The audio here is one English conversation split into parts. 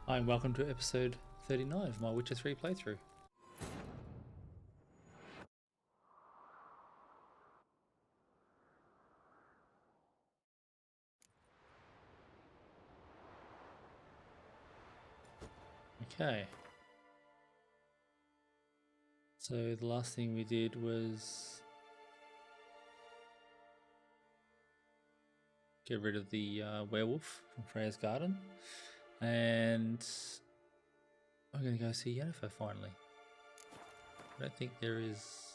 Hi, and welcome to episode 39 of my Witcher 3 playthrough. Okay. So the last thing we did was get rid of the werewolf from Freya's garden. And I'm going to go see Yennefer finally. I don't think there is...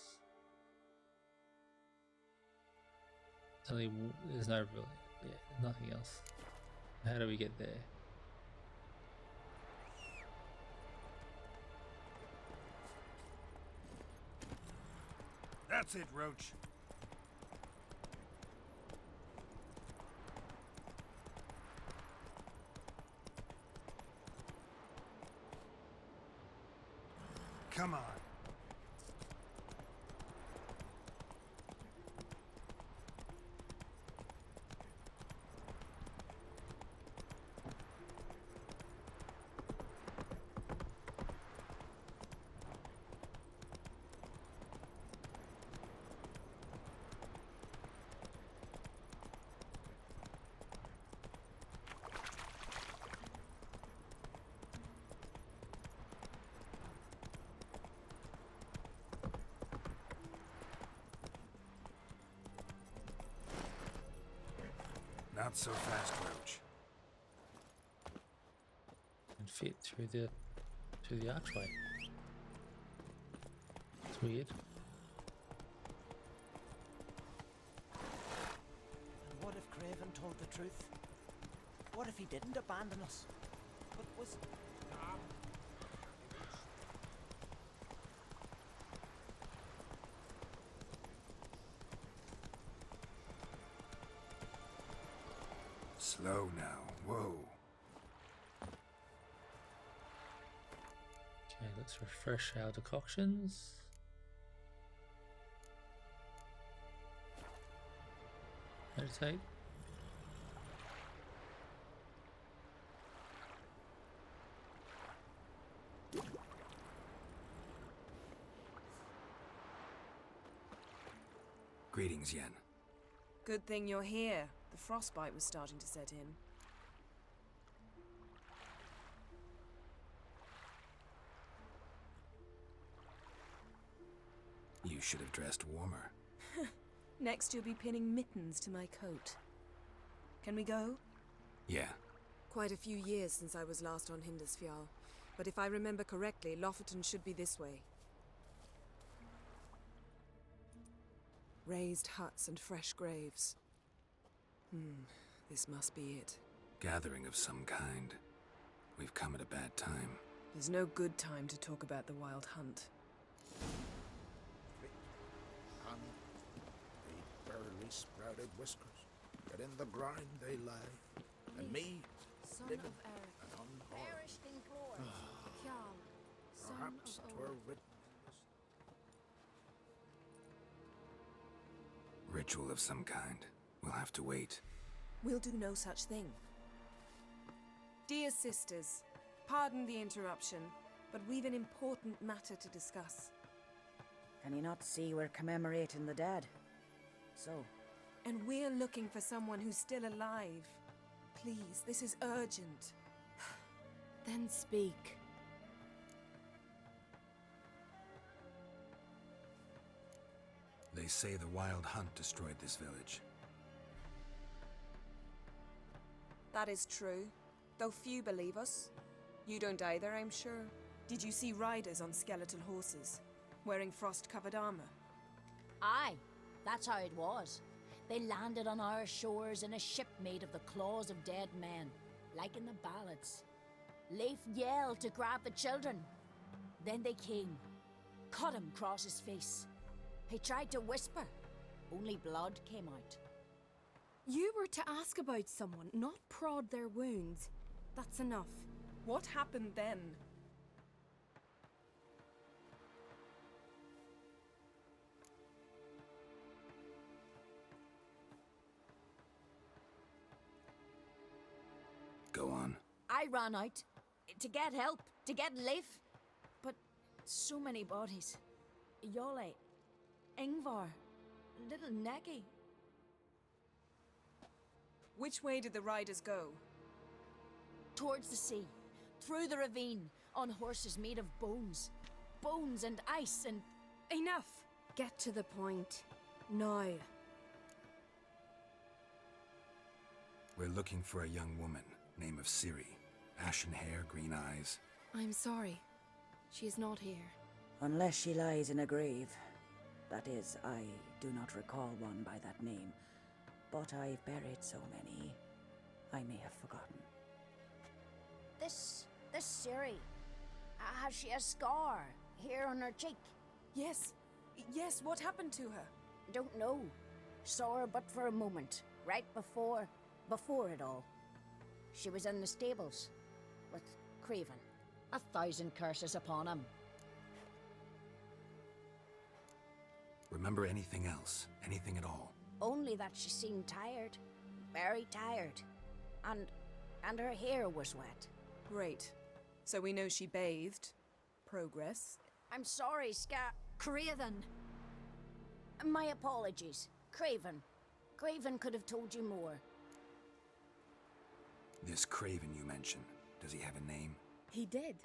There's no real... Yeah, nothing else. How do we get there? That's it, Roach. Come on. Not so fast, Roach. And fit through the archway. It's weird. And what if Craven told the truth? What if he didn't abandon us? But was... Slow now. Whoa. Okay, let's refresh our decoctions. Meditate. Greetings, Yen. Good thing you're here. The frostbite was starting to set in. You should have dressed warmer. Next you'll be pinning mittens to my coat. Can we go? Yeah. Quite a few years since I was last on Hindisfjall, but if I remember correctly, Lofoten should be this way. Raised huts and fresh graves. This must be it. Gathering of some kind. We've come at a bad time. There's no good time to talk about the Wild Hunt. On the barely sprouted whiskers, but in the grind they lie. And me, Son living of Eric, and unharmed. perished in glory. Kjall, son Perhaps of twere Odin. written. Ritual of some kind. We'll have to wait. We'll do no such thing. Dear sisters, pardon the interruption, but we've an important matter to discuss. Can you not see we're commemorating the dead? So, And we're looking for someone who's still alive. Please, this is urgent. Then speak. They say the Wild Hunt destroyed this village. That is true, though few believe us. You don't either, I'm sure. Did you see riders on skeletal horses, wearing frost-covered armor? Aye, that's how it was. They landed on our shores in a ship made of the claws of dead men, like in the ballads. Leif yelled to grab the children. Then they came, cut him across his face. He tried to whisper, only blood came out. You were to ask about someone, not prod their wounds. That's enough. What happened then? Go on. I ran out, to get help, to get Leif. But so many bodies. Yole, Ingvar, little Necky. Which way did the riders go? Towards the sea, through the ravine, on horses made of bones. Bones and ice and... Enough! Get to the point. Now. We're looking for a young woman, name of Ciri. Ashen hair, green eyes. I'm sorry. She is not here. Unless she lies in a grave. That is, I do not recall one by that name. But I've buried so many, I may have forgotten. This Ciri, has she a scar here on her cheek? Yes. Yes, what happened to her? Don't know. Saw her but for a moment, right before it all. She was in the stables with Craven. 1,000 curses upon him. Remember anything else? Anything at all? Only that she seemed tired. Very tired. And her hair was wet. Great. So we know she bathed. Progress. I'm sorry, Craven! My apologies. Craven. Craven could have told you more. This Craven you mentioned, does he have a name? He did.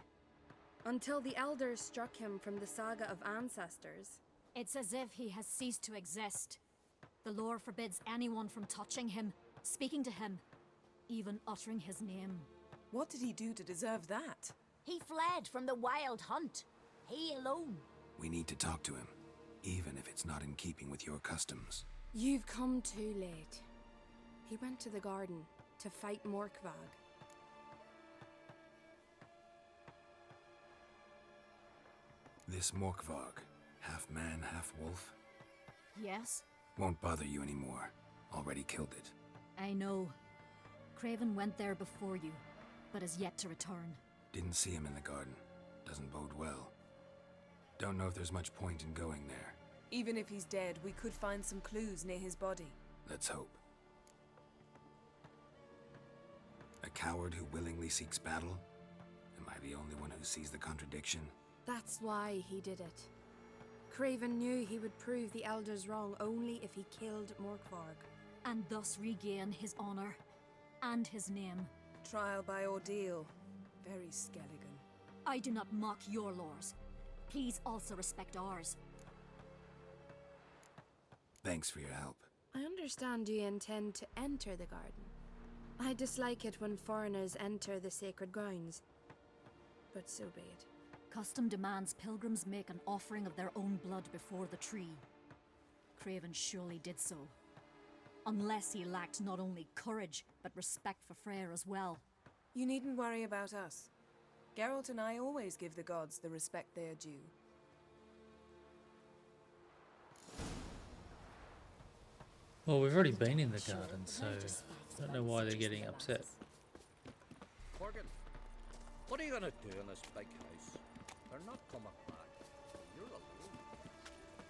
Until the elders struck him from the saga of ancestors. It's as if he has ceased to exist. The lore forbids anyone from touching him, speaking to him, even uttering his name. What did he do to deserve that? He fled from the wild hunt. He alone. We need to talk to him, even if it's not in keeping with your customs. You've come too late. He went to the garden to fight Morkvag. This Morkvarg, half man, half wolf, Yes, won't bother you anymore. Already killed it. I know. Craven went there before you, but is yet to return. Didn't see him in the garden. Doesn't bode well. Don't know if there's much point in going there. Even if he's dead, we could find some clues near his body. Let's hope. A coward who willingly seeks battle? Am I the only one who sees the contradiction? That's why he did it. Craven knew he would prove the elders wrong only if he killed Morkvarg. And thus regain his honor and his name. Trial by ordeal. Very Skelligan. I do not mock your laws. Please also respect ours. Thanks for your help. I understand you intend to enter the garden. I dislike it when foreigners enter the sacred grounds. But so be it. Custom demands pilgrims make an offering of their own blood before the tree. Craven surely did so. Unless he lacked not only courage, but respect for Freyr as well. You needn't worry about us. Geralt and I always give the gods the respect they are due. Well, we've already been in the garden, so I don't know why they're getting upset. Morgan, what are you gonna do in this big house? They're not coming back. You're alone.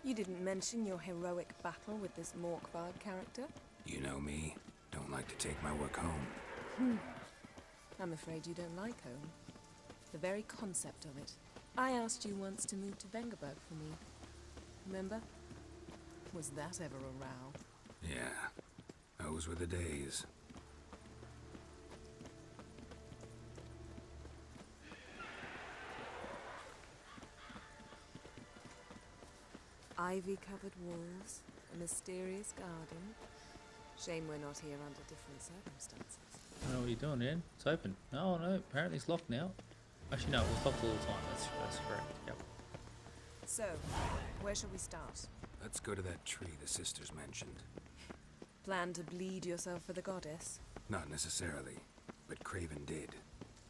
You didn't mention your heroic battle with this Morkvarg character. You know me. Don't like to take my work home. I'm afraid you don't like home. The very concept of it. I asked you once to move to Vengerberg for me. Remember? Was that ever a row? Yeah, those were the days. Ivy-covered walls, a mysterious garden. Shame we're not here under different circumstances. I don't know what you're doing, Ian. It's open. No, no, apparently it's locked now. Actually, no, it was locked all the time. That's correct. Yep. So, where shall we start? Let's go to that tree the sisters mentioned. Plan to bleed yourself for the goddess? Not necessarily, but Craven did.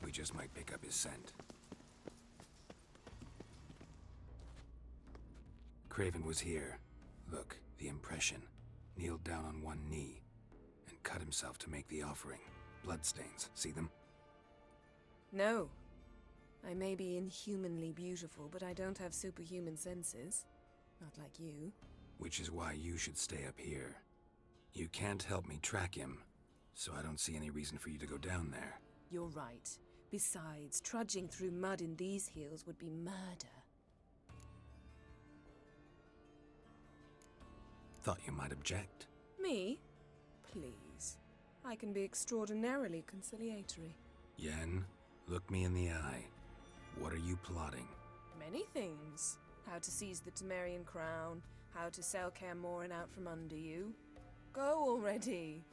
We just might pick up his scent. Craven was here. Look, the impression. Kneeled down on one knee and cut himself to make the offering. Bloodstains, see them? No. I may be inhumanly beautiful, but I don't have superhuman senses. Not like you. Which is why you should stay up here. You can't help me track him, so I don't see any reason for you to go down there. You're right. Besides, trudging through mud in these heels would be murder. Thought you might object. Me? Please. I can be extraordinarily conciliatory. Yen, look me in the eye. What are you plotting? Many things. How to seize the Temerian crown, how to sell Kaer Morhen out from under you. Go already.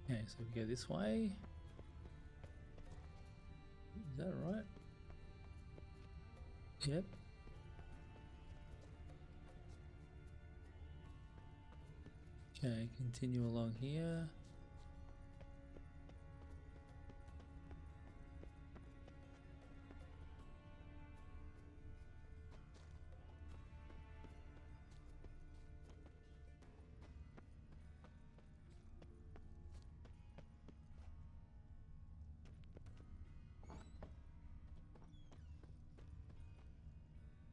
Okay, so we go this way. Is that right? Yep. Okay, continue along here.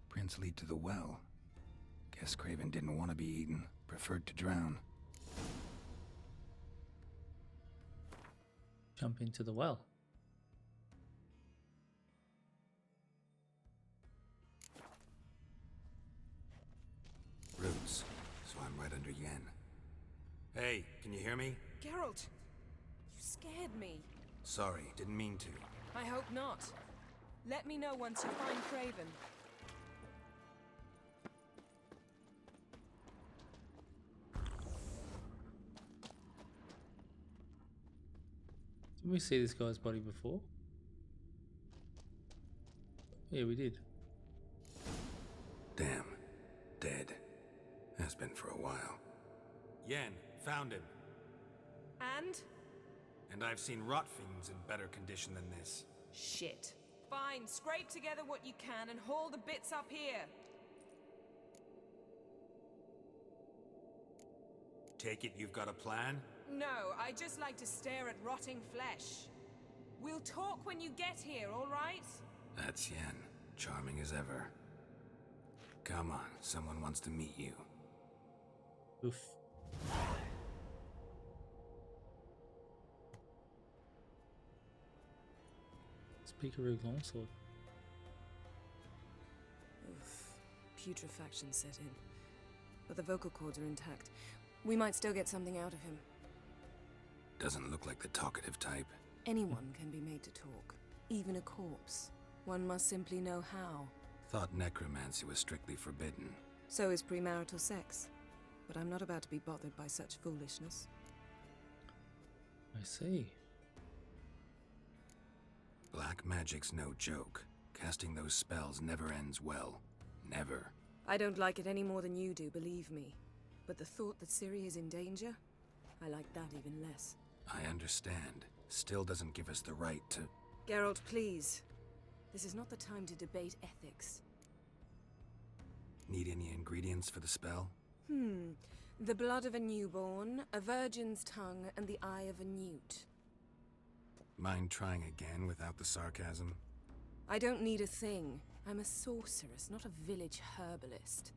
Prince lead to the well. Guess Craven didn't want to be eaten, preferred to drown. Jump into the well. Roots, so I'm right under Yen. Hey, can you hear me? Geralt! You scared me. Sorry, didn't mean to. I hope not. Let me know once you find Craven. Did we see this guy's body before? Yeah, we did. Damn. Dead. Has been for a while. Yen, found him. And? And I've seen rot fiends in better condition than this. Shit. Fine, scrape together what you can and haul the bits up here. Take it you've got a plan? No, I just like to stare at rotting flesh. We'll talk when you get here, all right? That's Yen. Charming as ever. Come on, someone wants to meet you. Oof. Speakeroo longsword. Oof. Putrefaction set in. But the vocal cords are intact. We might still get something out of him. Doesn't look like the talkative type. Anyone can be made to talk. Even a corpse. One must simply know how. Thought necromancy was strictly forbidden. So is premarital sex. But I'm not about to be bothered by such foolishness. I see. Black magic's no joke. Casting those spells never ends well. Never. I don't like it any more than you do, believe me. But the thought that Ciri is in danger, I like that even less. I understand. Still doesn't give us the right to... Geralt, please. This is not the time to debate ethics. Need any ingredients for the spell? The blood of a newborn, a virgin's tongue, and the eye of a newt. Mind trying again without the sarcasm? I don't need a thing. I'm a sorceress, not a village herbalist.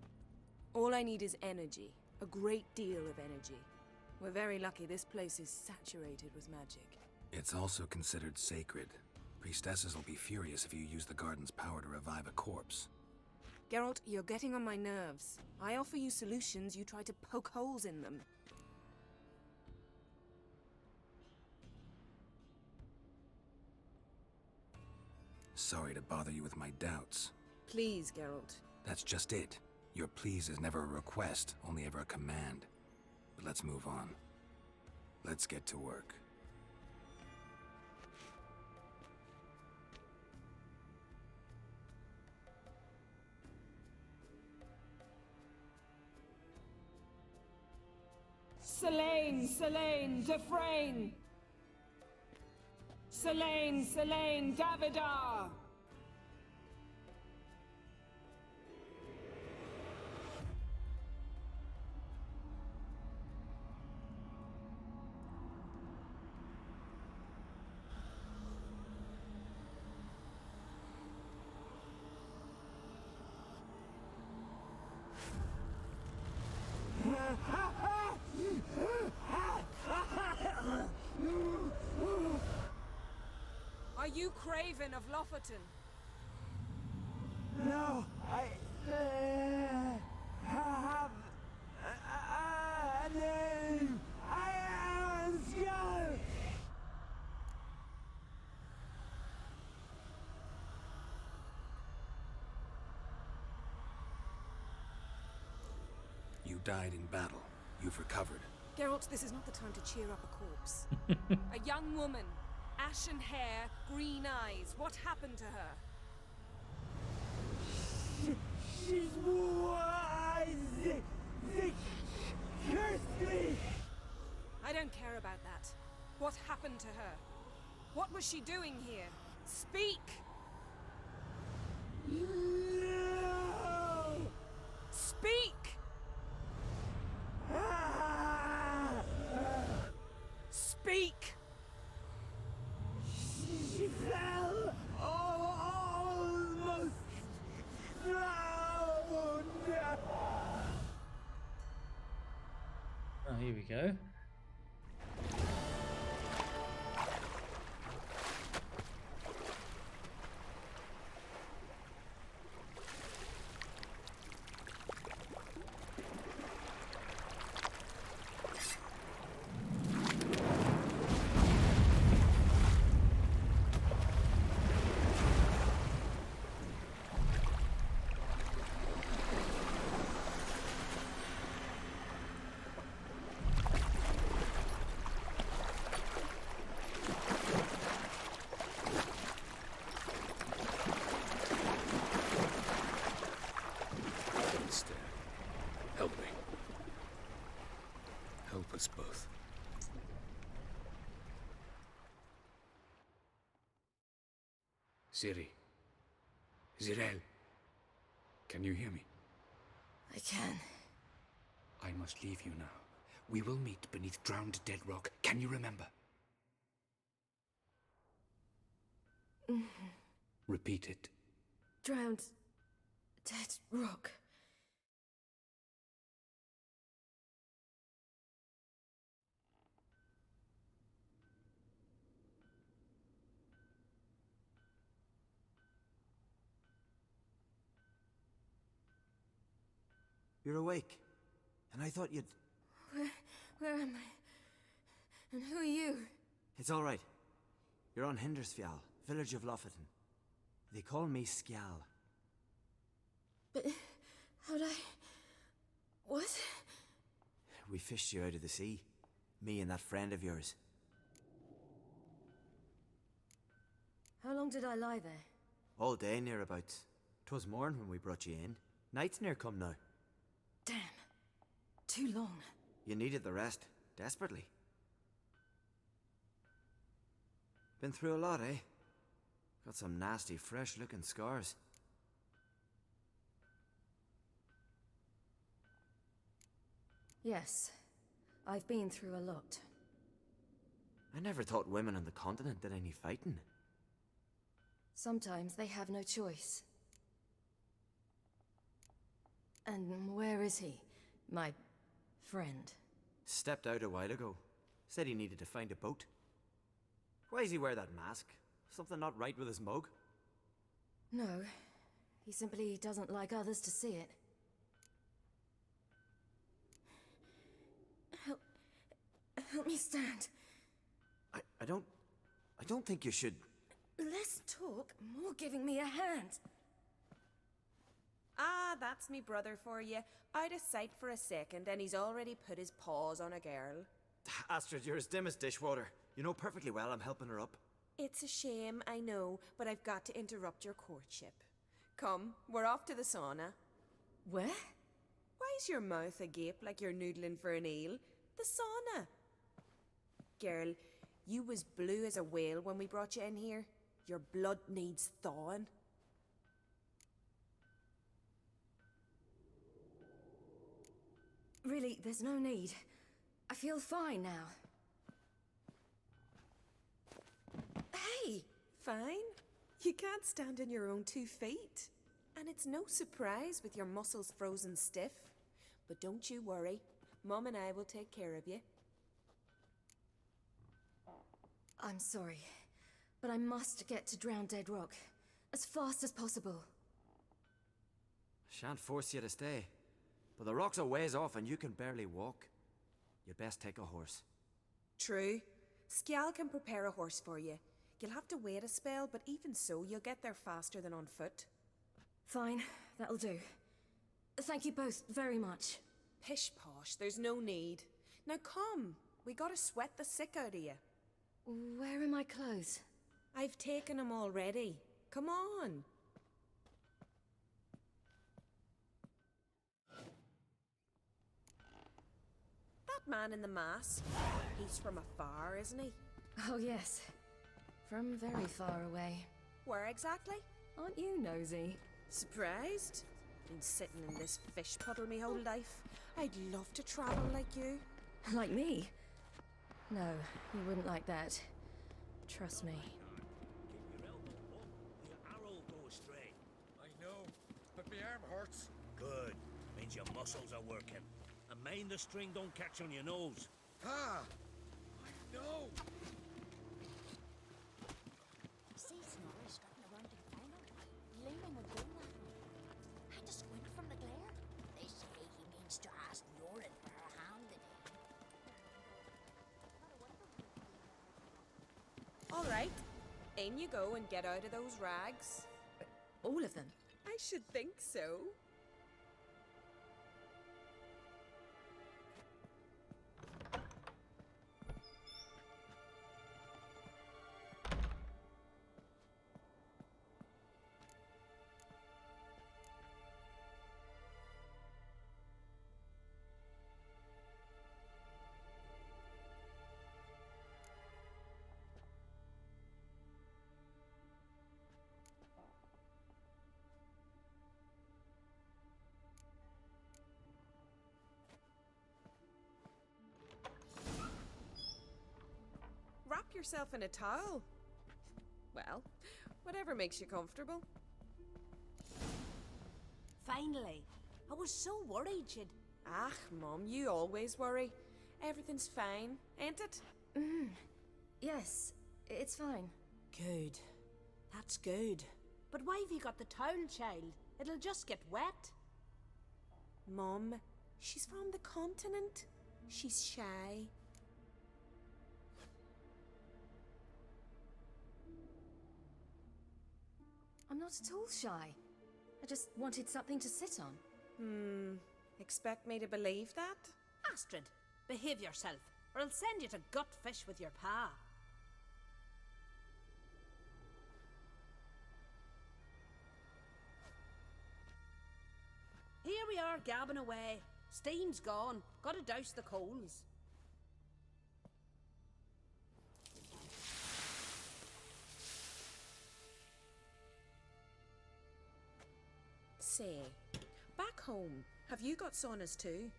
All I need is energy. A great deal of energy. We're very lucky this place is saturated with magic. It's also considered sacred. Priestesses will be furious if you use the garden's power to revive a corpse. Geralt, you're getting on my nerves. I offer you solutions, you try to poke holes in them. Sorry to bother you with my doubts. Please, Geralt. That's just it. Your please is never a request, only ever a command. But let's move on. Let's get to work. Selene, Selene, Defrain! Selene, Selene, Davidar! you Craven of Lofferton? No, I have a name. I am Skull. You died in battle. You've recovered. Geralt, this is not the time to cheer up a corpse. A young woman, ashen hair, green eyes. What happened to her? She's wise. They cursed me. I don't care about that. What happened to her? What was she doing here? Speak! No. Speak! Speak! She fell almost drowned. Oh, here we go. Help me. Help us both. Ciri. Zirel. Can you hear me? I can. I must leave you now. We will meet beneath drowned dead rock. Can you remember? Repeat it. Drowned. Dead rock. You're awake, and I thought you'd... Where am I? And who are you? It's all right. You're on Hindersfjall, village of Lofferton. They call me Skjal. But how'd I... What? We fished you out of the sea. Me and that friend of yours. How long did I lie there? All day nearabouts. 'Twas morn when we brought you in. Night's near come now. Damn. Too long. You needed the rest, desperately. Been through a lot, eh? Got some nasty, fresh-looking scars. Yes. I've been through a lot. I never thought women on the continent did any fighting. Sometimes they have no choice. And where is he? My friend. Stepped out a while ago. Said he needed to find a boat. Why's he wear that mask? Something not right with his mug? No. He simply doesn't like others to see it. Help me stand. I don't think you should... Less talk, more giving me a hand. Ah, that's me brother for you. Out of sight for a second, and he's already put his paws on a girl. Astrid, you're as dim as dishwater. You know perfectly well I'm helping her up. It's a shame, I know, but I've got to interrupt your courtship. Come, we're off to the sauna. Where? Why's your mouth agape like you're noodling for an eel? The sauna. Girl, you was blue as a whale when we brought you in here. Your blood needs thawing. Really, there's no need. I feel fine now. Hey, fine. You can't stand on your own 2 feet. And it's no surprise with your muscles frozen stiff. But don't you worry. Mom and I will take care of you. I'm sorry. But I must get to Drowned Dead Rock as fast as possible. Shan't force you to stay. But the rock's a ways off and you can barely walk. You'd best take a horse. True. Skjal can prepare a horse for you. You'll have to wait a spell, but even so, you'll get there faster than on foot. Fine, that'll do. Thank you both very much. Pish posh, there's no need. Now come, we gotta sweat the sick out of you. Where are my clothes? I've taken them already. Come on. That man in the mask, he's from afar, isn't he? Oh yes, from very far away. Where exactly? Aren't you nosy? Surprised? Been sitting in this fish puddle me whole life. I'd love to travel like you. Like me? No, you wouldn't like that. Trust me. Keep your elbow up, your arrow will go astray. I know, but my arm hurts. Good. Means your muscles are working. And mind the string don't catch on your nose. Ah! I know! See Snorri strutting around in Final, leaning a gun at him. I just squint from the glare. They say he means to ask Lauren for her hand in it. All right, in you go and get out of those rags. All of them? I should think so. Wrap yourself in a towel. Well, whatever makes you comfortable. Finally. I was so worried you'd... Ah, Mum, you always worry. Everything's fine, ain't it? Yes, it's fine. Good. That's good. But why have you got the towel, child? It'll just get wet. Mum, she's from the continent. She's shy. I'm not at all shy. I just wanted something to sit on. Expect me to believe that? Astrid, behave yourself, or I'll send you to gut fish with your pa. Here we are gabbing away. Steam's gone. Gotta douse the coals. Say, back home, have you got saunas too?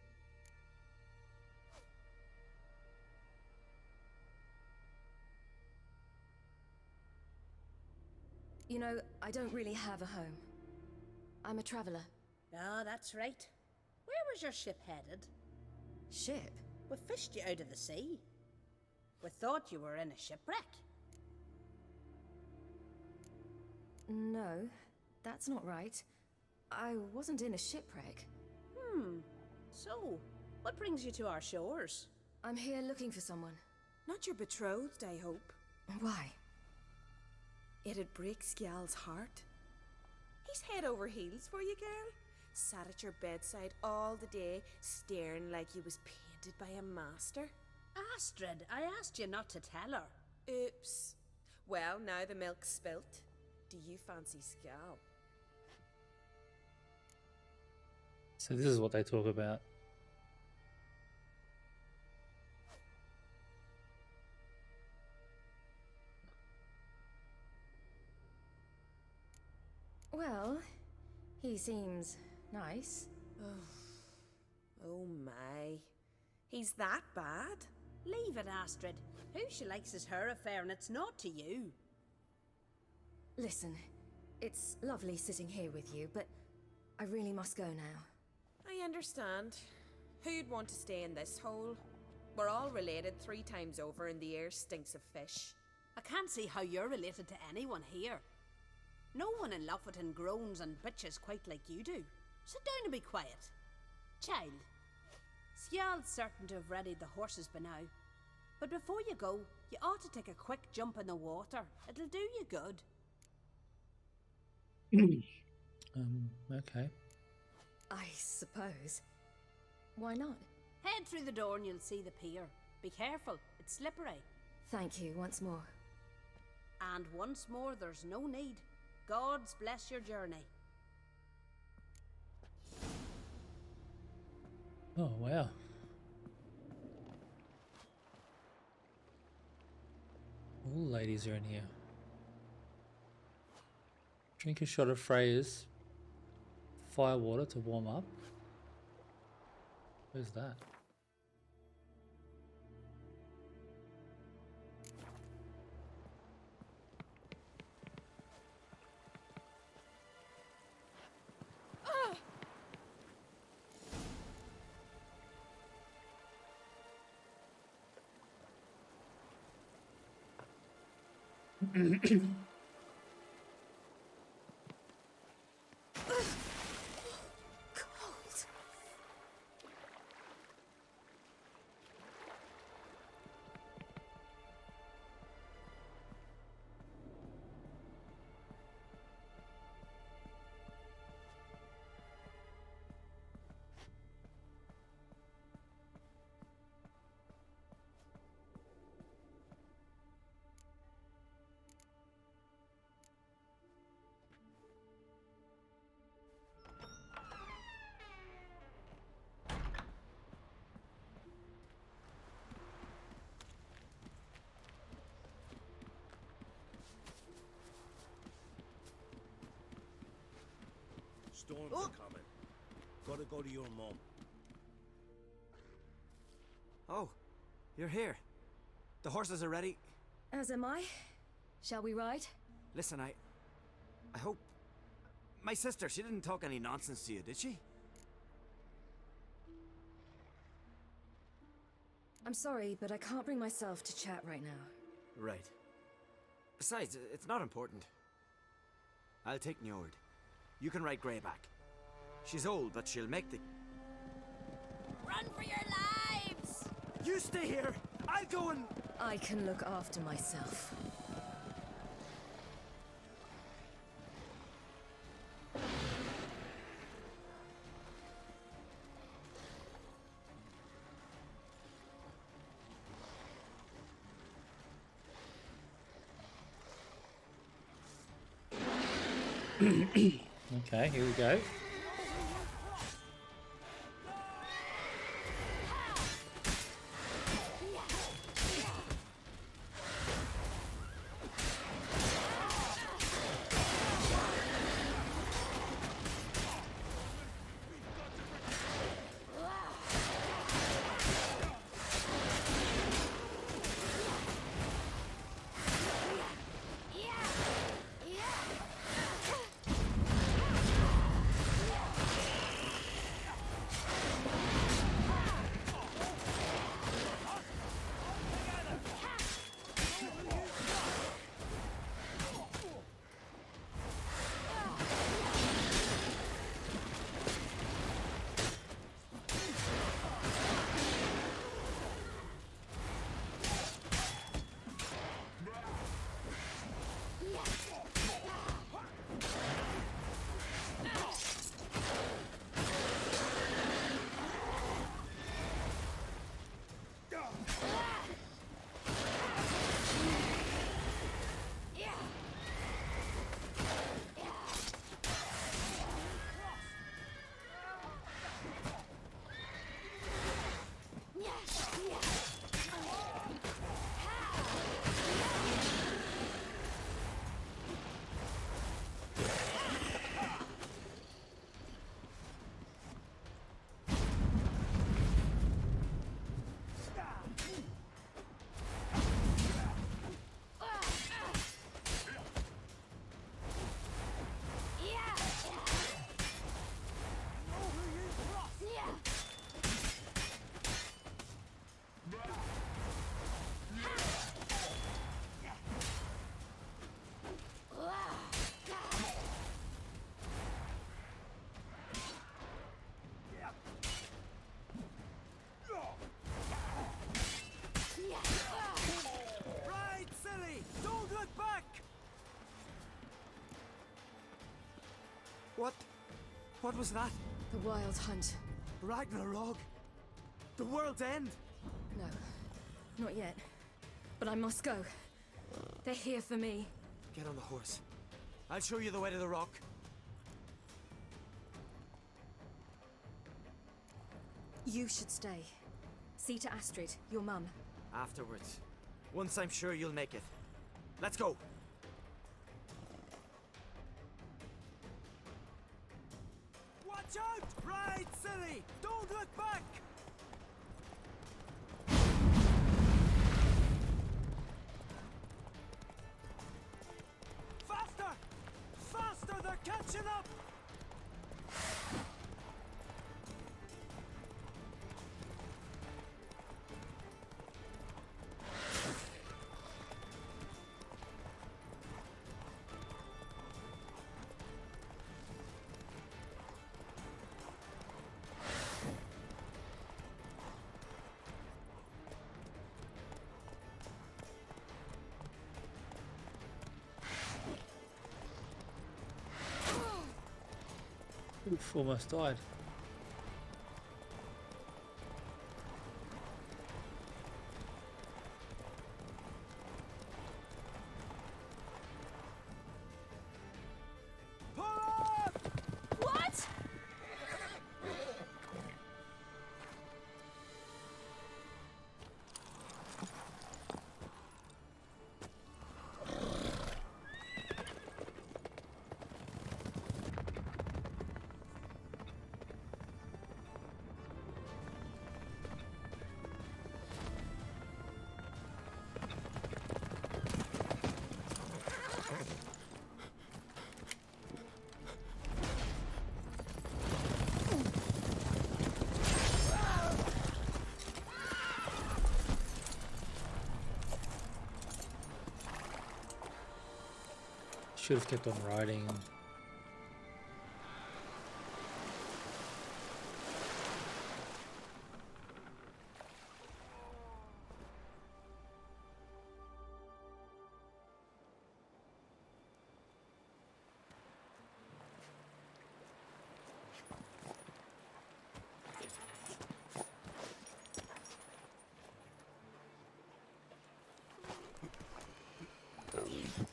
You know, I don't really have a home. I'm a traveler. Ah, that's right. Where was your ship headed? Ship? We fished you out of the sea. We thought you were in a shipwreck. No, that's not right. I wasn't in a shipwreck. So, what brings you to our shores? I'm here looking for someone. Not your betrothed, I hope. Why? It'd break Skjal's heart. He's head over heels for you, girl. Sat at your bedside all the day, staring like he was painted by a master. Astrid, I asked you not to tell her. Oops. Well, now the milk's spilt. Do you fancy Skjal? So this is what they talk about. Well, he seems nice. Oh my. He's that bad? Leave it, Astrid. Who she likes is her affair, and it's not to you. Listen, it's lovely sitting here with you, but I really must go now. I understand. Who'd want to stay in this hole? We're all related 3 times over and the air stinks of fish. I can't see how you're related to anyone here. No one in Lofoten groans and bitches quite like you do. Sit down and be quiet. Child, Sjal's certain to have readied the horses by now. But before you go, you ought to take a quick jump in the water. It'll do you good. Okay. I suppose. Why not? Head through the door and you'll see the pier. Be careful, it's slippery. Thank you once more. And once more, there's no need. Gods bless your journey. Oh, wow. All ladies are in here. Drink a shot of Freya's firewater to warm up. Where's that? Cold. Storms are coming. Gotta go to your mum. Oh, you're here. The horses are ready. As am I. Shall we ride? Listen, I hope... My sister, she didn't talk any nonsense to you, did she? I'm sorry, but I can't bring myself to chat right now. Right. Besides, it's not important. I'll take Njord. You can ride Greyback. She's old, but she'll make the... Run for your lives! You stay here! I'll go and... I can look after myself. Okay, here we go. What was that? The Wild Hunt. Ragnarok? The world's end? No, not yet. But I must go. They're here for me. Get on the horse. I'll show you the way to the rock. You should stay. See to Astrid, your mum. Afterwards. Once I'm sure you'll make it. Let's go! Watch out! Ride, silly! Don't look back! Faster! Faster! They're catching up! Oof, almost died. What? Should have kept on riding.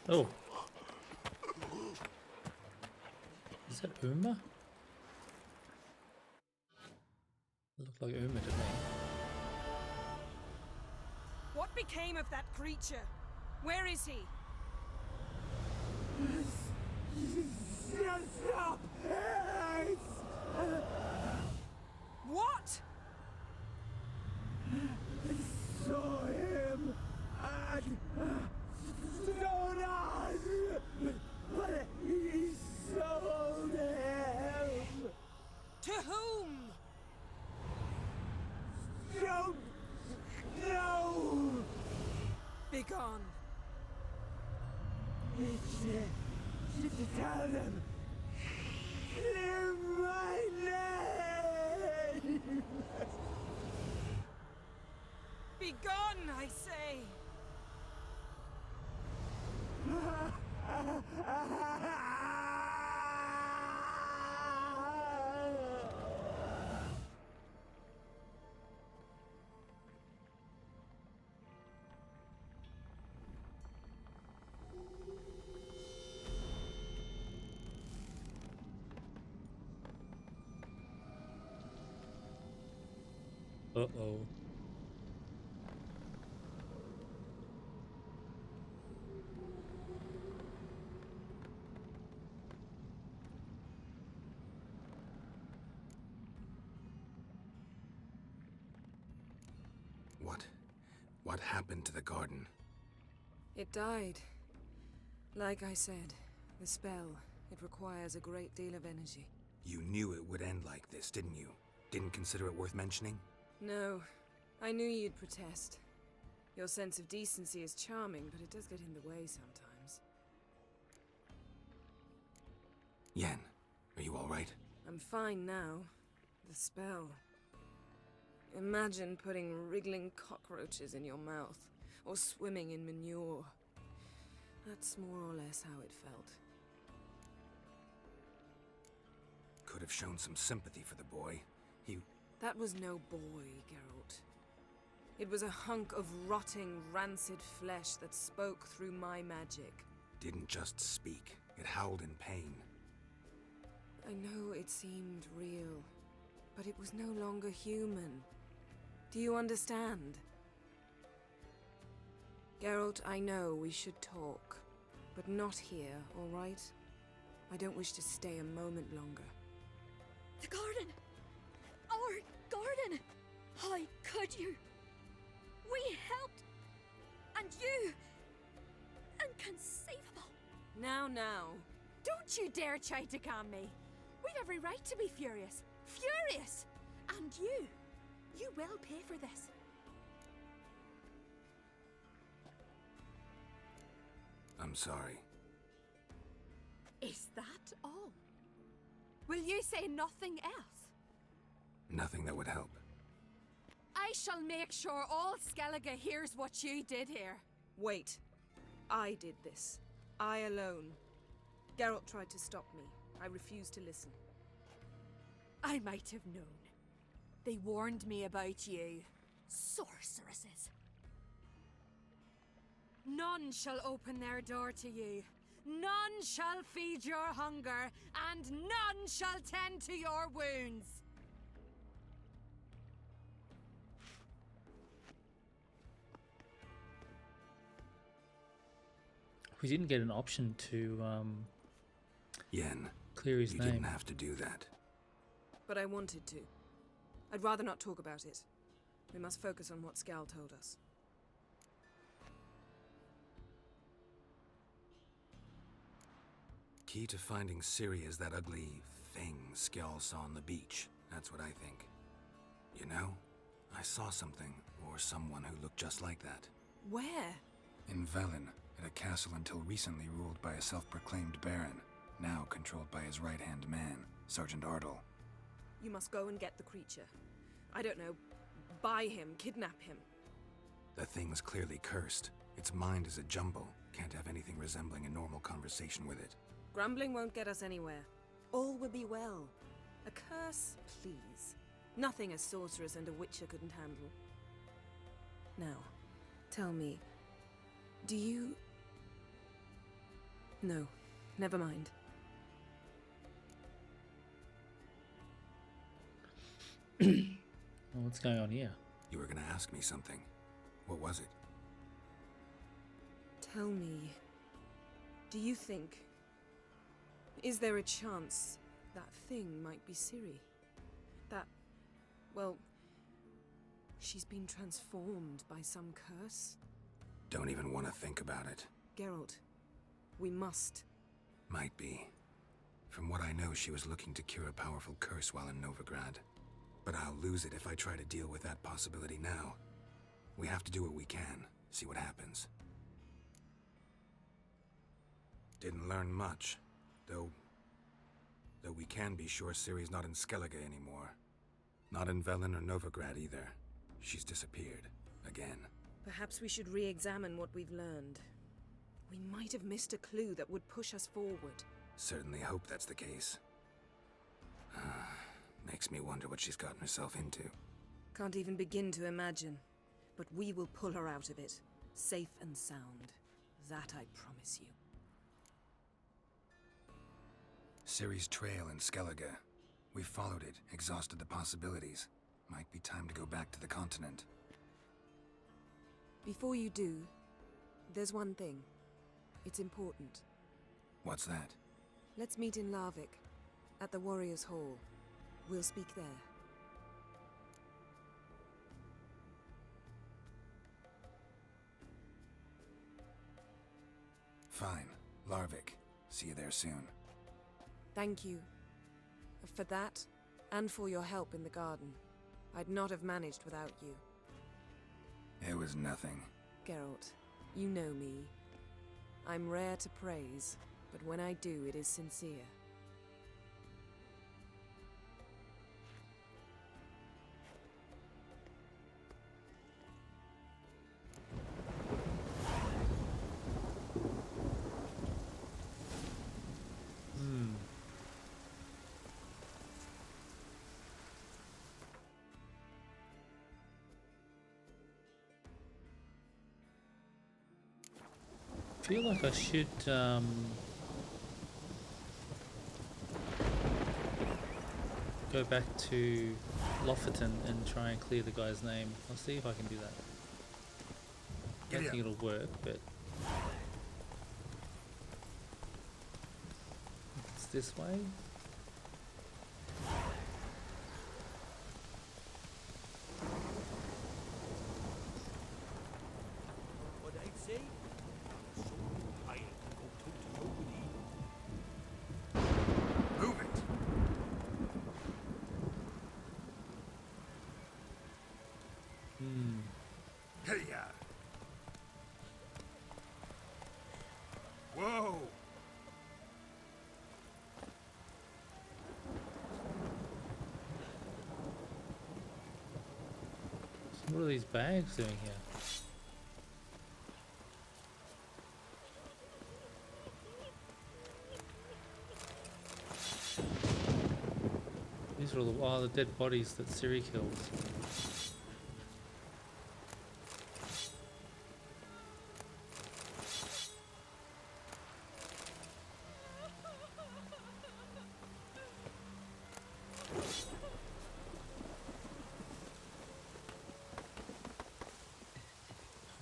Oh. Is that Uma? Looked like Uma to me. What became of that creature? Where is he? Stop! What? I saw him at Stonan, but he sold him. To whom? Don't know. Begone. Tell them. Clear my name. Begone, I say. Uh-oh. What happened to the garden? It died. Like I said, the spell, it requires a great deal of energy. You knew it would end like this, didn't you? Didn't consider it worth mentioning? No, I knew you'd protest. Your sense of decency is charming, but it does get in the way sometimes. Yen, are you all right? I'm fine now. The spell. Imagine putting wriggling cockroaches in your mouth, or swimming in manure. That's more or less how it felt. could have shown some sympathy for the boy. That was no boy, Geralt. It was a hunk of rotting, rancid flesh that spoke through my magic. Didn't just speak. It howled in pain. I know it seemed real, but it was no longer human. Do you understand? Geralt, I know we should talk, but not here, all right? I don't wish to stay a moment longer. The garden! Our garden! How could you? We helped! And you! Inconceivable! Now. Don't you dare try to calm me. We've every right to be furious. Furious! And you will pay for this. I'm sorry. Is that all? Will you say nothing else? Nothing that would help. I shall make sure all Skellige hears what you did here. Wait. I did this. I alone. Geralt tried to stop me. I refused to listen. I might have known. They warned me about you. Sorceresses! None shall open their door to you. None shall feed your hunger, and none shall tend to your wounds. We didn't get an option to Yen, clear his you name. didn't have to do that. But I wanted to. I'd rather not talk about it. We must focus on what Skal told us. Key to finding Ciri is that ugly thing Skjall saw on the beach. That's what I think. You know, I saw something, or someone who looked just like that. Where? In Velen, at a castle until recently ruled by a self-proclaimed baron, now controlled by his right-hand man, Sergeant Ardle. You must go and get the creature. I don't know, buy him, kidnap him. The thing's clearly cursed. Its mind is a jumble. Can't have anything resembling a normal conversation with it. Grumbling won't get us anywhere. All will be well. A curse, please. Nothing a sorceress and a witcher couldn't handle. Now, tell me, do you... No, never mind. Well, what's going on here? You were gonna ask me something. What was it? Tell me, do you think... Is there a chance that thing might be Ciri? That, well, she's been transformed by some curse? Don't even want to think about it. Geralt, we must. Might be. From what I know, she was looking to cure a powerful curse while in Novigrad. But I'll lose it if I try to deal with that possibility now. We have to do what we can, see what happens. Didn't learn much, though we can be sure Ciri's not in Skellige anymore. Not in Velen or Novigrad either. She's disappeared. Again. Perhaps we should re-examine what we've learned. We might have missed a clue that would push us forward. Certainly hope that's the case. Makes me wonder what she's gotten herself into. Can't even begin to imagine. But we will pull her out of it. Safe and sound. That I promise you. Ciri's trail in Skellige. We followed it, exhausted the possibilities. Might be time to go back to the continent. Before you do, there's one thing. It's important. What's that? Let's meet in Larvik, at the Warriors' Hall. We'll speak there. Fine. Larvik. See you there soon. Thank you. For that, and for your help in the garden. I'd not have managed without you. It was nothing. Geralt, you know me. I'm rare to praise, but when I do, it is sincere. feel like I should go back to Lofferton and try and clear the guy's name. I'll see if I can do that. I don't think it'll work, but it's this way. What I'd say? I'm so tired to go toe-to-toe with you. Move it! Hey, whoa! So what are these bags doing here? These are all the dead bodies that Ciri kills.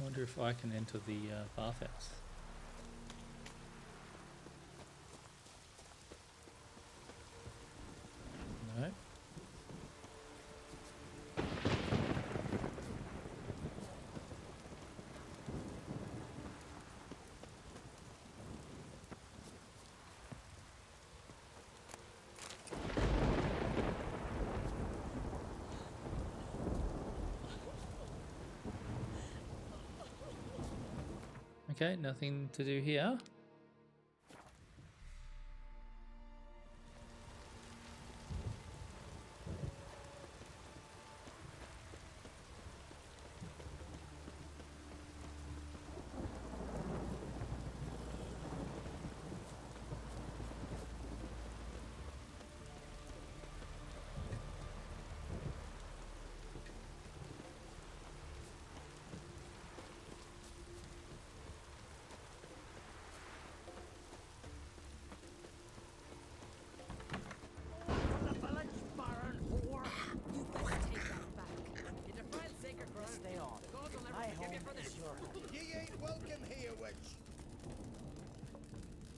I wonder if I can enter the bathhouse. No. Okay, nothing to do here.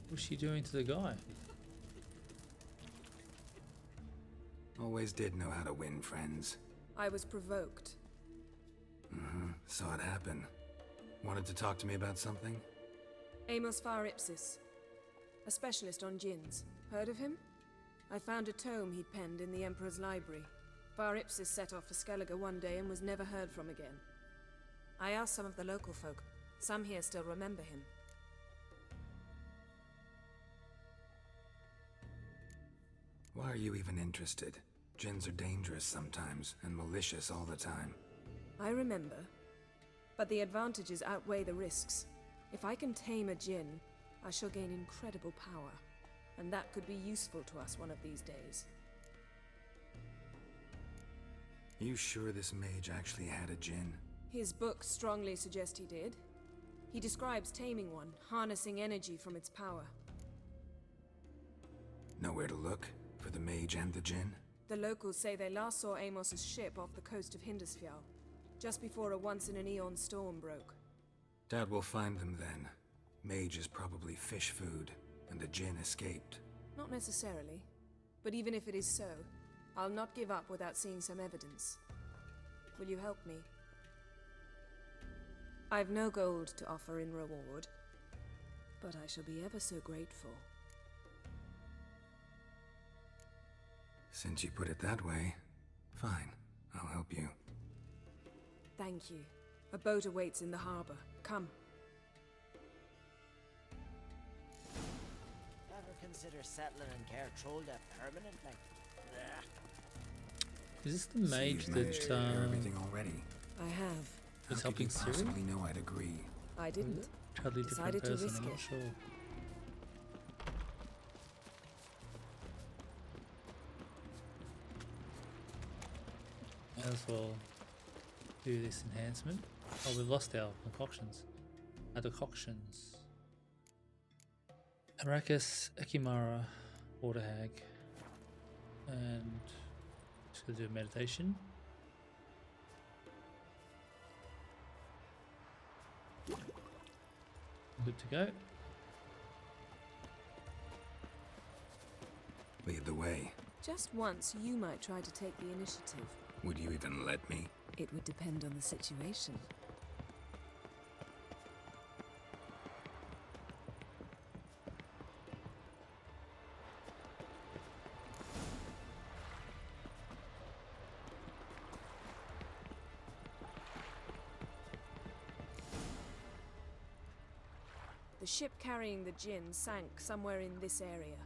What's she doing to the guy? Always did know how to win, friends. I was provoked. Saw it happen. Wanted to talk to me about something? Amos Far Ipsis, a specialist on djinns. Heard of him? I found a tome he'd penned in the Emperor's library. Far Ipsis set off for Skellige one day and was never heard from again. I asked some of the local folk. Some here still remember him. Why are you even interested? Djinns are dangerous sometimes, and malicious all the time. I remember. But the advantages outweigh the risks. If I can tame a djinn, I shall gain incredible power. And that could be useful to us one of these days. You sure this mage actually had a djinn? His books strongly suggest he did. He describes taming one, harnessing energy from its power. Nowhere to look? For the mage and the djinn? The locals say they last saw Amos's ship off the coast of Hindisfjall, just before a once-in-an-eon storm broke. Doubt we'll find them then. Mage is probably fish food, and the djinn escaped. Not necessarily. But even if it is so, I'll not give up without seeing some evidence. Will you help me? I've no gold to offer in reward, but I shall be ever so grateful. Since you put it that way, fine. I'll help you. Thank you. A boat awaits in the harbor. Come. Ever consider settling in Cair Trolda permanently? Is this the mage So you've managed to that prepare everything already? I have. How is could you helping Ciri? possibly know I'd agree? I didn't. Totally different Decided to person, risk I'm not it. sure. Might as well do this enhancement. Oh, we lost our concoctions. Our decoctions. Arrakis, Ekimara, Water Hag, and just gonna do a meditation. Good to go. Lead the way. Just once, you might try to take the initiative. Would you even let me? It would depend on the situation. The ship carrying the Jinn sank somewhere in this area.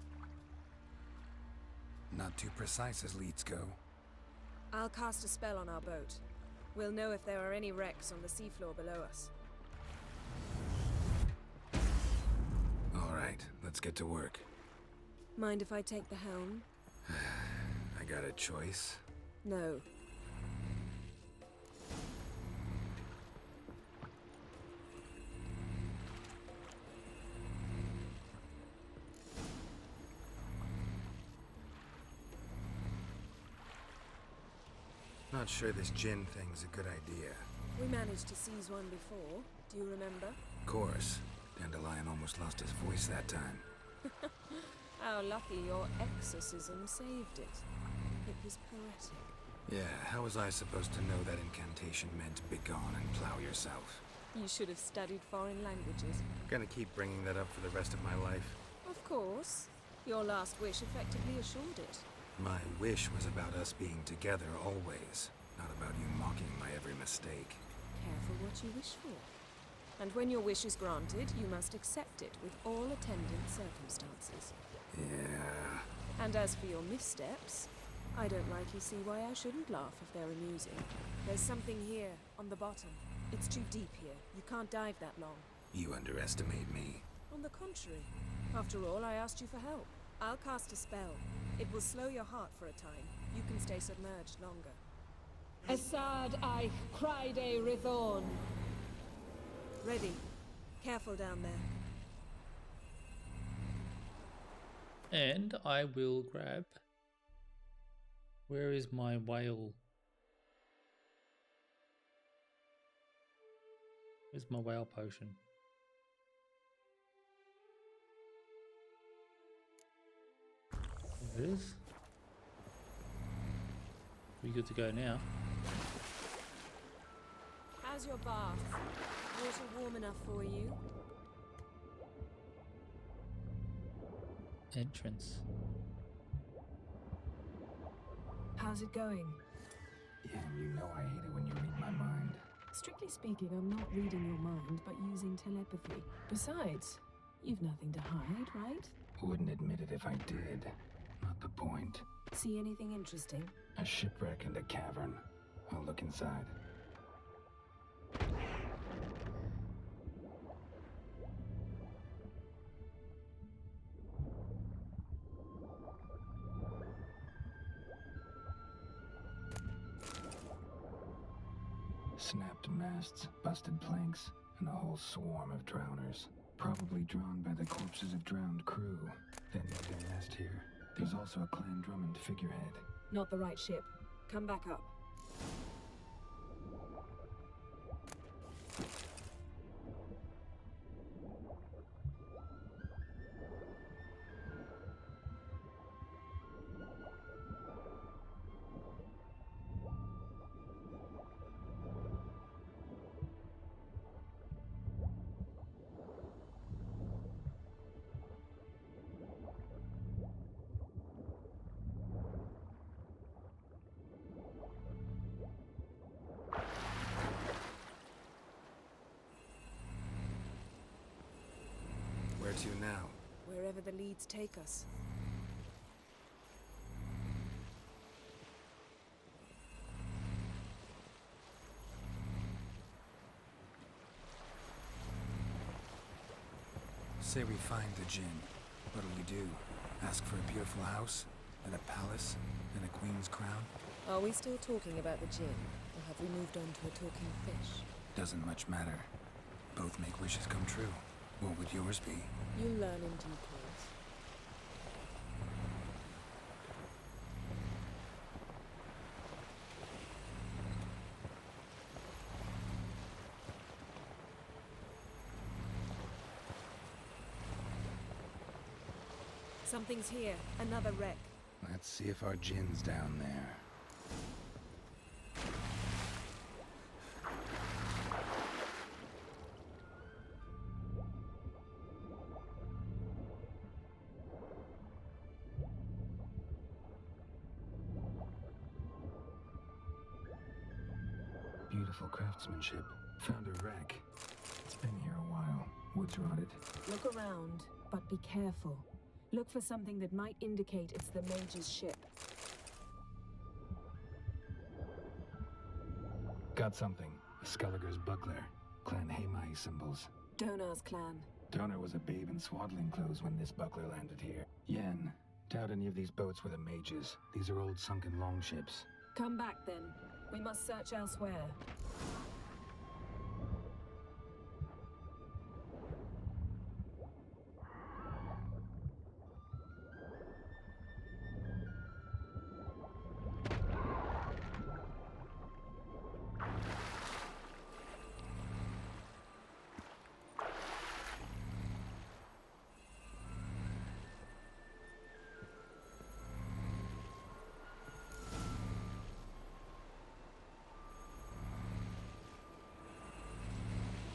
Not too precise as leads go. I'll cast a spell on our boat. We'll know if there are any wrecks on the seafloor below us. All right, let's get to work. Mind if I take the helm? I got a choice. No. Not sure this Jinn thing's a good idea. We managed to seize one before. Do you remember? Of course. Dandelion almost lost his voice that time. How lucky your exorcism saved it. It was poetic. Yeah, how was I supposed to know that incantation meant begone and plow yourself? You should have studied foreign languages. Gonna keep bringing that up for the rest of my life. Of course. Your last wish effectively assured it. My wish was about us being together always, not about you mocking my every mistake. Careful what you wish for. And when your wish is granted, you must accept it with all attendant circumstances. Yeah. And as for your missteps, I don't rightly see why I shouldn't laugh if they're amusing. There's something here, on the bottom. It's too deep here. You can't dive that long. You underestimate me. On the contrary. After all, I asked you for help. I'll cast a spell. It will slow your heart for a time. You can stay submerged longer. Assad I Kryde Rithorn. Ready. Careful down there. And I will grab... Where is my whale? Where's my whale potion? There it is. We good to go now. How's your bath? Water warm enough for you? Entrance. How's it going? Yeah, you know I hate it when you read my mind. Strictly speaking, I'm not reading your mind, but using telepathy. Besides, you've nothing to hide, right? Wouldn't admit it if I did. Not the point. See anything interesting? A shipwreck and a cavern. I'll look inside. Snapped masts, busted planks, and a whole swarm of drowners. Probably drawn by the corpses of drowned crew. Then make their nest here. There's also a Clan Drummond figurehead. Not the right ship. Come back up. Where to now? Wherever the leads take us. Say we find the Jinn. What'll we do? Ask for a beautiful house? And a palace? And a queen's crown? Are we still talking about the Jinn? Or have we moved on to a talking fish? Doesn't much matter. Both make wishes come true. What would yours be? You'll learn in due course. Something's here. Another wreck. Let's see if our Jin's down there. Beautiful craftsmanship. Found a wreck. It's been here a while. Wood's rotted. Look around, but be careful. Look for something that might indicate it's the mage's ship. Got something. Skulliger's buckler. Clan Haemai symbols. Donar's clan. Donar was a babe in swaddling clothes when this buckler landed here. Yen, doubt any of these boats were the mages. These are old sunken longships. Come back then. We must search elsewhere.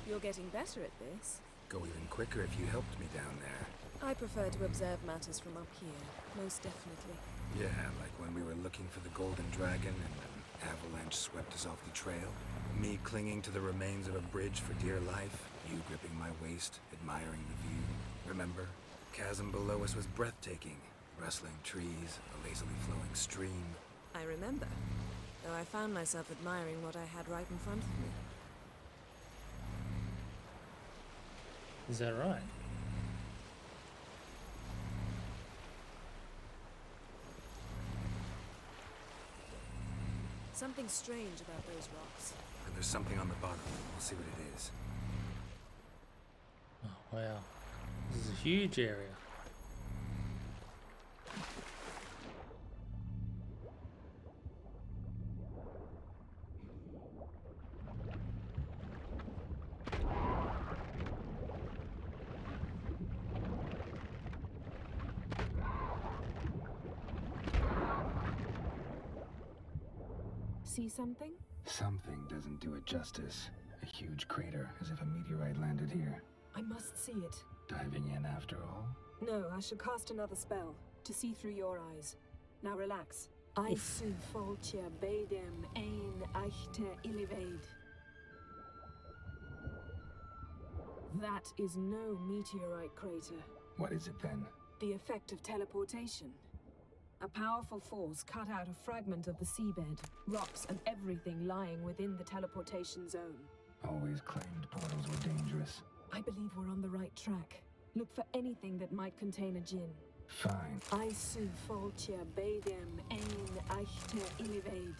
You're getting better at this. Go even quicker if you helped me down there. I prefer to observe matters from up here, most definitely. Yeah, like when we were looking for the Golden Dragon and an avalanche swept us off the trail. Me clinging to the remains of a bridge for dear life. You gripping my waist, admiring the view. Remember? Chasm below us was breathtaking. Rustling trees, a lazily flowing stream. I remember, though I found myself admiring what I had right in front of me. Is that right? Something strange about those rocks. And there's something on the bottom. We'll see what it is. Oh, wow. This is a huge area. See something? Something doesn't do it justice. A huge crater, as if a meteorite landed here. I must see it. Diving in after all? No, I shall cast another spell, to see through your eyes. Now relax. Aisu foltia bedem ein eichte illivaid. That is no meteorite crater. What is it then? The effect of teleportation. A powerful force cut out a fragment of the seabed, rocks and everything lying within the teleportation zone. Always claimed portals were dangerous. I believe we're on the right track. Look for anything that might contain a djinn. Fine. Aisu foltia bedem ein eichte illivaid.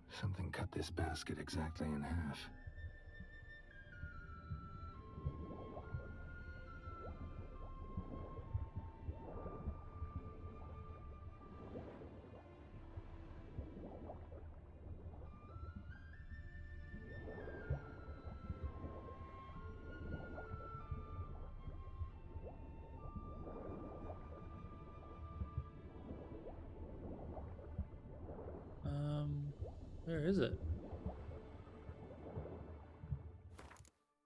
Something cut this basket exactly in half. Where is it?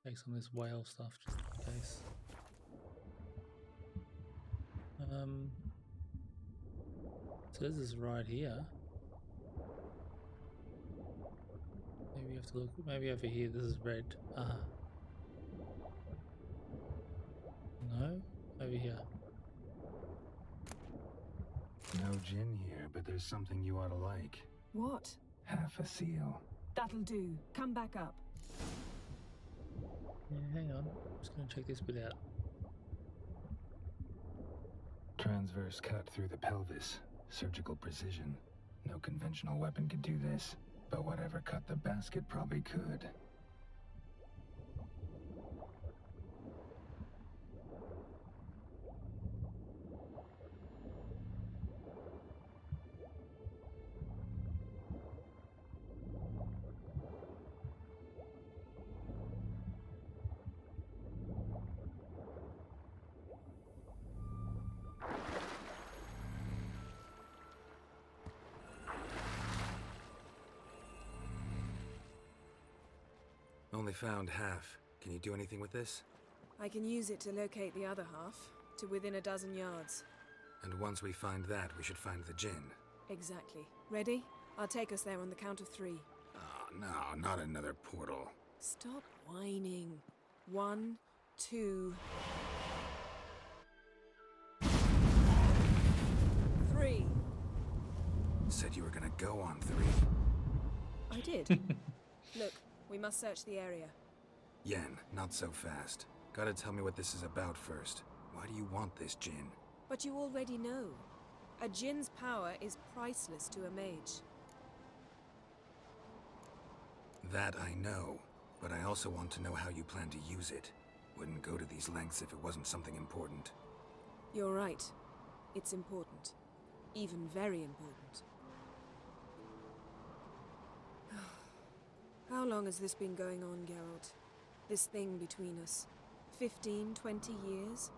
Take some of this whale stuff just in case. So this is right here. Maybe you have to look. Maybe over here. This is red. No, over here. No djinn here, but there's something you ought to like. What? Half a seal. That'll do. Come back up. Yeah, hang on. I'm just gonna check this bit out. Transverse cut through the pelvis. Surgical precision. No conventional weapon could do this, but whatever cut the basket probably could. only found half. Can you do anything with this? I can use it to locate the other half, to within a dozen yards. And once we find that, we should find the Jinn. Exactly. Ready? I'll take us there on the count of 3. Oh, no, not another portal. Stop whining. 1, 2... 3. Said you were gonna go on 3. I did. Look, we must search the area. Yen, not so fast. Gotta tell me what this is about first. Why do you want this Jinn? But you already know. A Jinn's power is priceless to a mage. That I know, but I also want to know how you plan to use it. Wouldn't go to these lengths if it wasn't something important. You're right. It's important. Even very important. How long has this been going on, Geralt? This thing between us? 15, 20 years?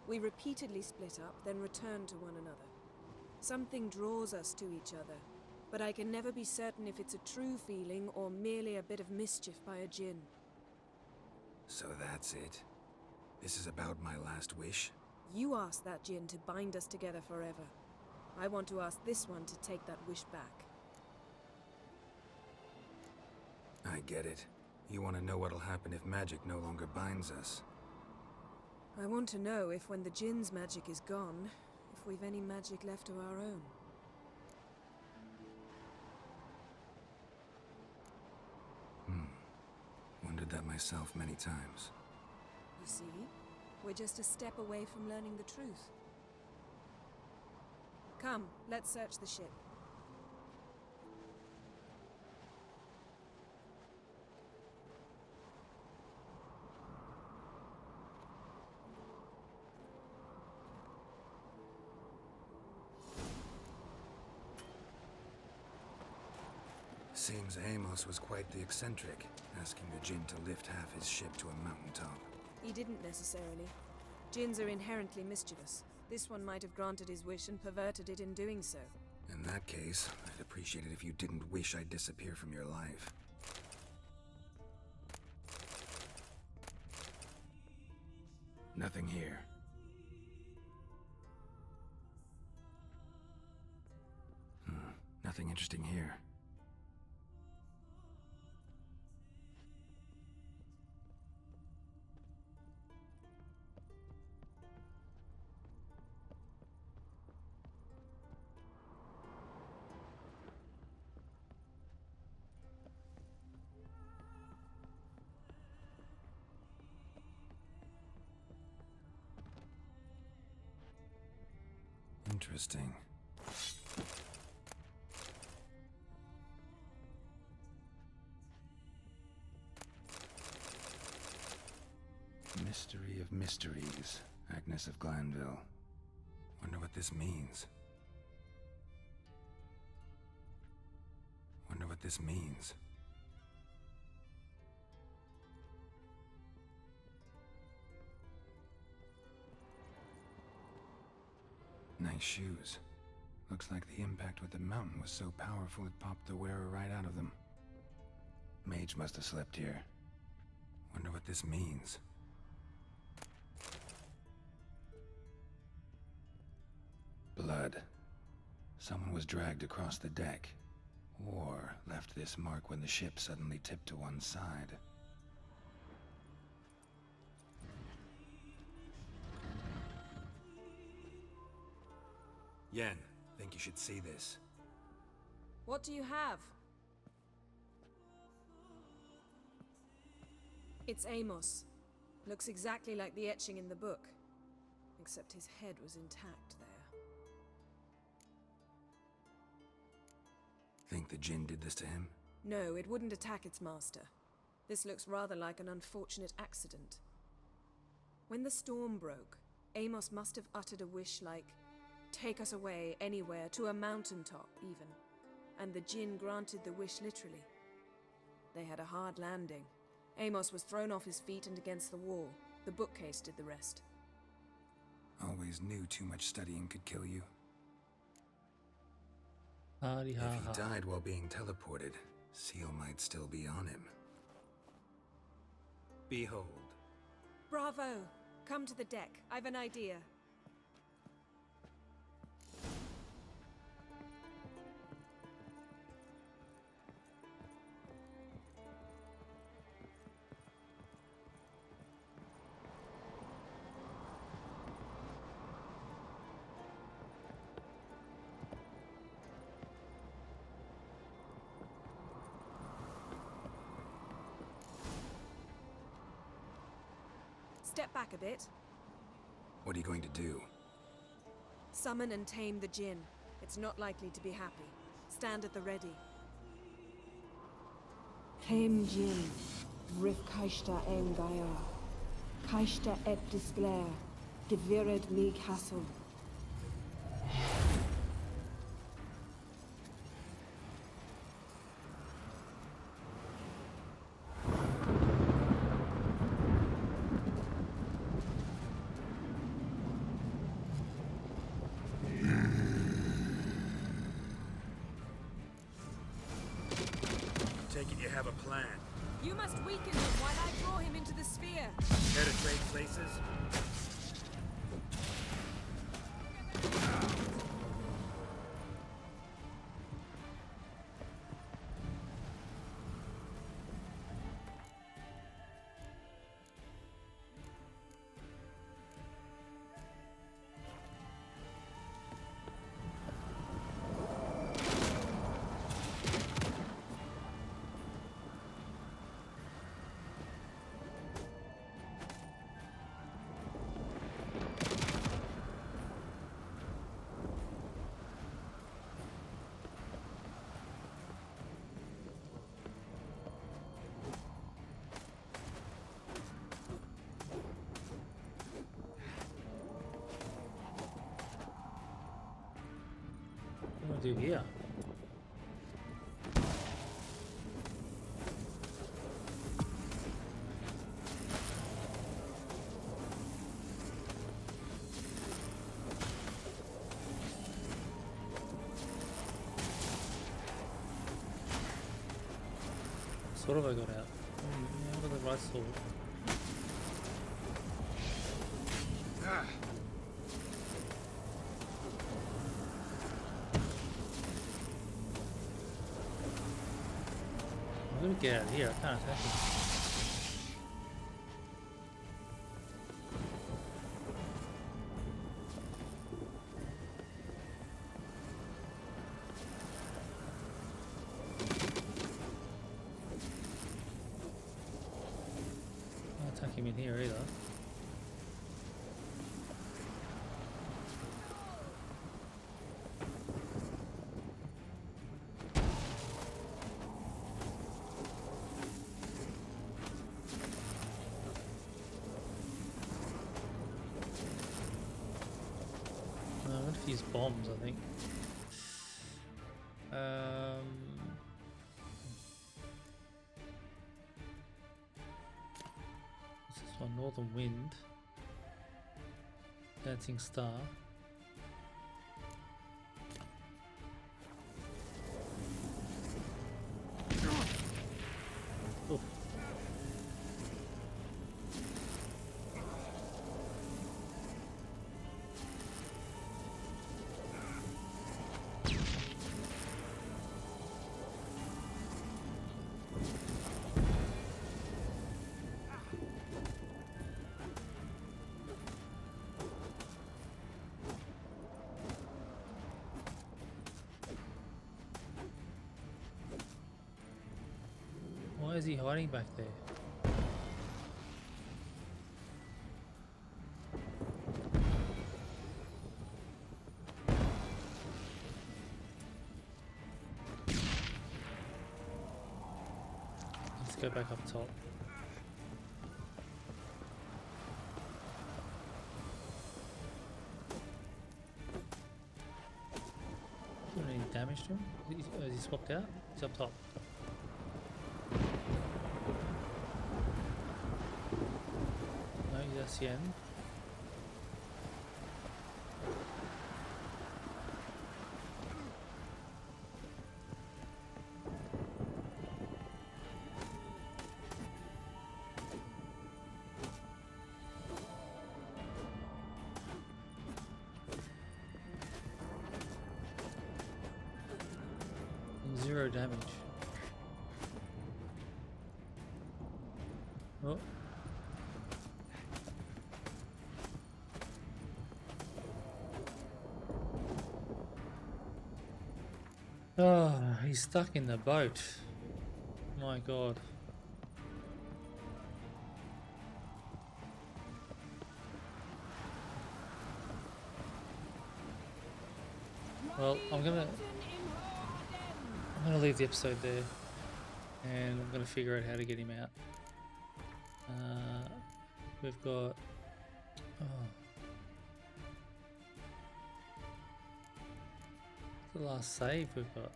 We repeatedly split up, then return to one another. Something draws us to each other, but I can never be certain if it's a true feeling or merely a bit of mischief by a Jinn. So that's it? This is about my last wish? You asked that Jinn to bind us together forever. I want to ask this one to take that wish back. I get it. You want to know what'll happen if magic no longer binds us. I want to know if when the Jinn's magic is gone, if we've any magic left of our own. Wondered that myself many times. You see? We're just a step away from learning the truth. Come, let's search the ship. Seems Amos was quite the eccentric, asking the Jinn to lift half his ship to a mountaintop. He didn't necessarily. Jinns are inherently mischievous. This one might have granted his wish and perverted it in doing so. In that case, I'd appreciate it if you didn't wish I'd disappear from your life. Nothing here. Nothing interesting here. Interesting. Mystery of mysteries, Agnes of Glanville. Wonder what this means. Wonder what this means. Nice shoes. Looks like the impact with the mountain was so powerful it popped the wearer right out of them. Mage must have slept here. Wonder what this means. Blood. Someone was dragged across the deck. Or left this mark when the ship suddenly tipped to one side. Yen, think you should see this. What do you have? It's Amos. Looks exactly like the etching in the book. Except his head was intact there. Think the Jinn did this to him? No, it wouldn't attack its master. This looks rather like an unfortunate accident. When the storm broke, Amos must have uttered a wish like, "Take us away, anywhere, to a mountaintop, even." And the Jinn granted the wish literally. They had a hard landing. Amos was thrown off his feet and against the wall. The bookcase did the rest. Always knew too much studying could kill you. Hardy ha If he ha. died while being teleported, Seal might still be on him. Behold. Bravo! Come to the deck. I've an idea. Step back a bit. What are you going to do? Summon and tame the Jinn. It's not likely to be happy. Stand at the ready. Tame Jinn. Rif Kaishta en Gaia. Kaishta et Displair. Gevired me castle. Take it you have a plan. You must weaken him while I draw him into the sphere. Care to trade places? What do I do here? What have I got out? Yeah, I got the right sword. I'm gonna get out of here, I can't attack him. Can't attack him in here either. I'm going to use bombs, I think. What's this one? Northern Wind. Dancing Star. Oof. Why is he hiding back there? Let's go back up top. Doing any damage to him? Is he swapped out? He's up top. No, that's the end. 0 damage. Oh. Oh, he's stuck in the boat. My god. Well, I'm gonna leave the episode there, and I'm gonna figure out how to get him out. We've got the last save we've got.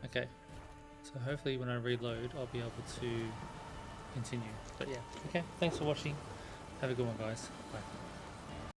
Okay, so hopefully when I reload I'll be able to continue. But yeah, okay, thanks for watching. Have a good one, guys. Bye.